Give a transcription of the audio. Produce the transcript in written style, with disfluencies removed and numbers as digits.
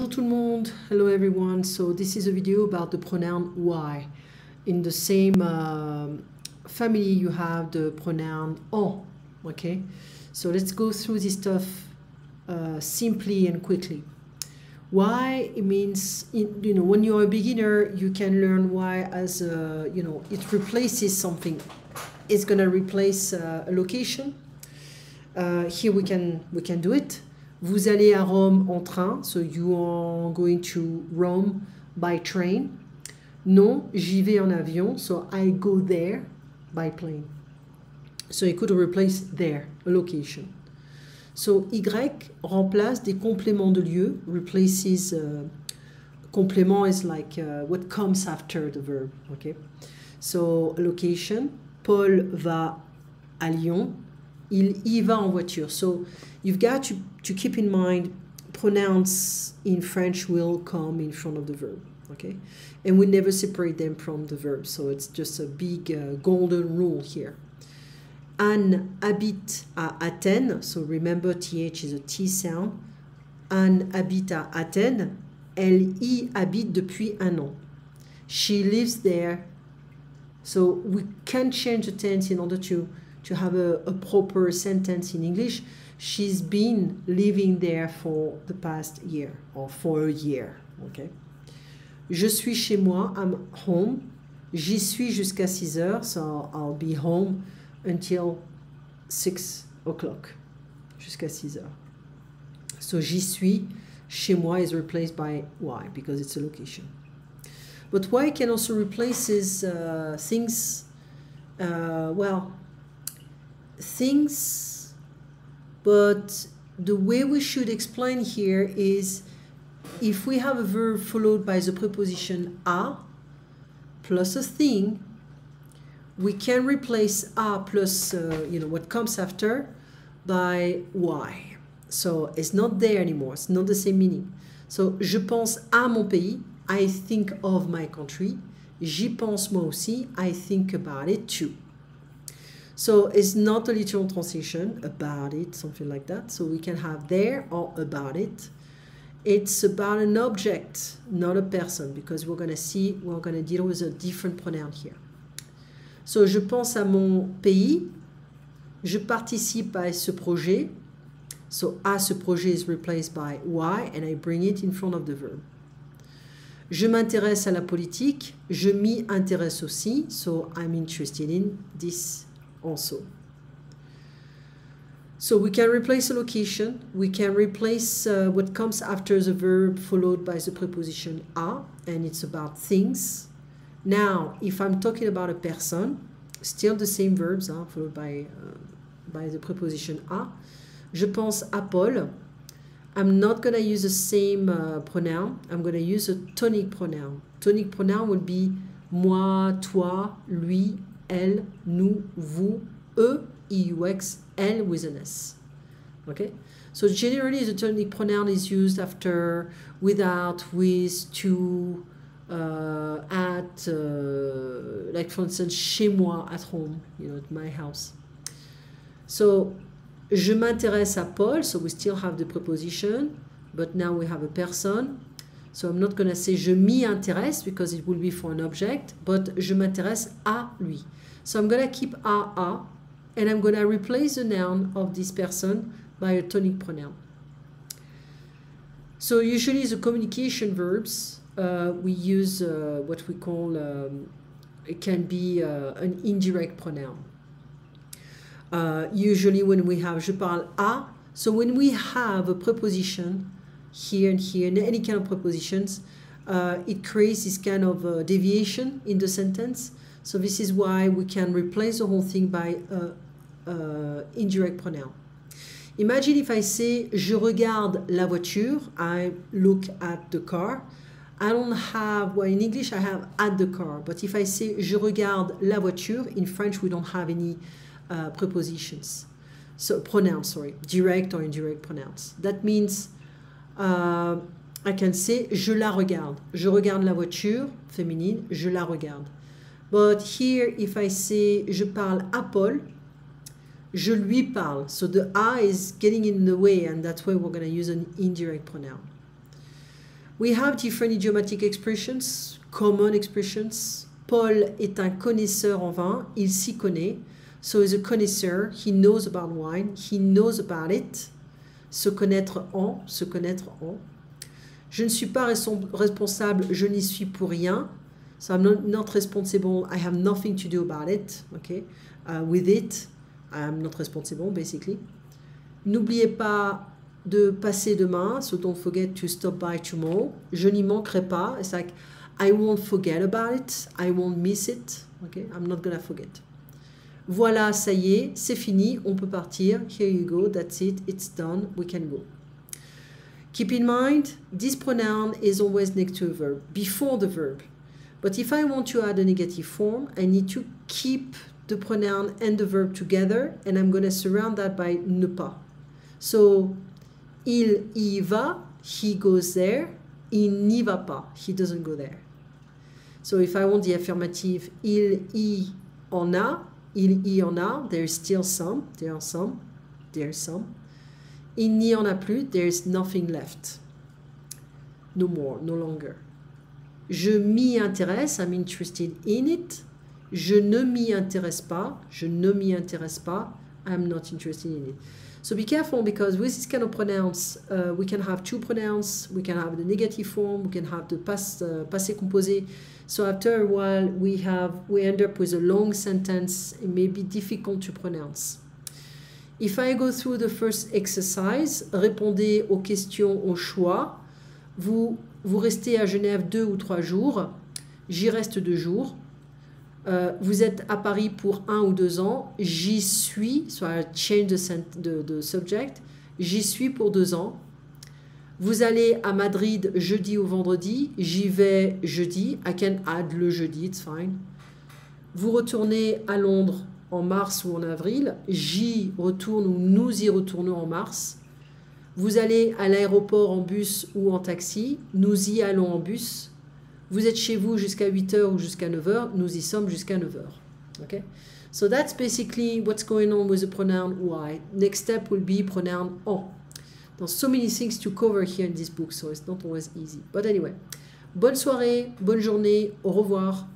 Hello tout le monde, hello everyone. So this is a video about the pronoun why. In the same family you have the pronoun on, okay? So let's go through this stuff simply and quickly. Why, it means, when you're a beginner, you can learn why as, it replaces something. It's gonna replace a location. Here we can do it. Vous allez à Rome en train, so you are going to Rome by train. Non, j'y vais en avion, so I go there by plane. So you could replace there, a location. So Y remplace des compléments de lieu, replaces, complément is like what comes after the verb, okay? So location, Paul va à Lyon, il y va en voiture. So you've got to keep in mind pronouns in French will come in front of the verb, okay? And we never separate them from the verb, so it's just a big golden rule here. Anne habite à Athènes, so remember TH is a T sound. Anne habite à Athènes, elle y habite depuis un an. She lives there, so we can change the tense in order to have a proper sentence in English. She's been living there for the past year, or for a year, okay? Je suis chez moi, I'm home. J'y suis jusqu'à 6 heures, so I'll be home until 6 o'clock, jusqu'à 6 heures. So j'y suis, chez moi is replaced by Y, because it's a location. But Y can also replace things, things, but the way we should explain here is if we have a verb followed by the preposition a plus a thing, we can replace a plus what comes after by Y. So it's not there anymore, it's not the same meaning. So je pense à mon pays, I think of my country. J'y pense moi aussi, I think about it too. So it's not a literal translation, about it, something like that. So we can have there or about it. It's about an object, not a person, because we're going to deal with a different pronoun here. So je pense à mon pays, je participe à ce projet. So à ce projet is replaced by Y and I bring it in front of the verb. Je m'intéresse à la politique, je m'y intéresse aussi, so I'm interested in this also. So we can replace a location, we can replace what comes after the verb followed by the preposition a, and it's about things. Now, if I'm talking about a person, still the same verbs followed by the preposition a. Je pense à Paul. I'm not going to use the same pronoun. I'm going to use a tonic pronoun. Tonic pronoun will be moi, toi, lui, elle, nous, vous, eux, EUX, elle with an S. Okay? So generally the tonic pronoun is used after, without, with, to, at, like for instance, chez moi, at home, at my house. So, je m'intéresse à Paul, so we still have the preposition, but now we have a person. So I'm not going to say je m'y intéresse because it will be for an object, but je m'intéresse à lui. So I'm going to keep a, and I'm going to replace the noun of this person by a tonic pronoun. So usually the communication verbs, we use what we call, it can be an indirect pronoun. Usually when we have je parle à, so when we have a preposition here and here, and any kind of prepositions, it creates this kind of deviation in the sentence. So this is why we can replace the whole thing by a indirect pronoun. Imagine if I say je regarde la voiture, I look at the car. I don't have, well in English I have at the car, but if I say je regarde la voiture, in French we don't have any prepositions, so pronouns, sorry, direct or indirect pronouns. That means I can say je la regarde. Je regarde la voiture, féminine, je la regarde. But here if I say je parle à Paul, je lui parle. So the a is getting in the way, and that's why we're going to use an indirect pronoun. We have different idiomatic expressions, common expressions. Paul est un connaisseur en vin, il s'y connaît. So he's a connoisseur, he knows about wine, he knows about it. Se connaître en, se connaître en. Je ne suis pas responsable, je n'y suis pour rien. So I'm not responsible, I have nothing to do about it. Okay? With it, I am not responsible, basically. N'oubliez pas de passer demain, so don't forget to stop by tomorrow. Je n'y manquerai pas. It's like, I won't forget about it, I won't miss it. Okay? I'm not gonna forget. Voilà, ça y est, c'est fini, on peut partir. Here you go, that's it, it's done, we can go. Keep in mind, this pronoun is always next to a verb, before the verb. But if I want to add a negative form, I need to keep the pronoun and the verb together, and I'm going to surround that by ne pas. So, il y va, he goes there. Il n'y va pas, he doesn't go there. So if I want the affirmative, il y en a, il y en a, there's still some, there's some. Il n'y en a plus, there's nothing left. No more, no longer. Je m'y intéresse, I'm interested in it. Je ne m'y intéresse pas, I'm not interested in it. So be careful, because with this kind of pronouns, we can have two pronouns, we can have the negative form, we can have the passé composé. So after a while, we end up with a long sentence. It may be difficult to pronounce. If I go through the first exercise, répondez aux questions au choix. Vous restez à Genève 2 ou 3 jours. J'y reste 2 jours. Vous êtes à Paris pour 1 ou 2 ans. J'y suis, so I change the subject. J'y suis pour 2 ans. Vous allez à Madrid jeudi ou vendredi. J'y vais jeudi. I can add le jeudi, it's fine. Vous retournez à Londres en mars ou en avril. J'y retourne ou nous y retournons en mars. Vous allez à l'aéroport en bus ou en taxi. Nous y allons en bus. Vous êtes chez vous jusqu'à 8h ou jusqu'à 9h. Nous y sommes jusqu'à 9h. Okay? So that's basically what's going on with the pronoun why. Next step will be pronoun en. There's so many things to cover here in this book, so it's not always easy. But anyway, bonne soirée, bonne journée, au revoir.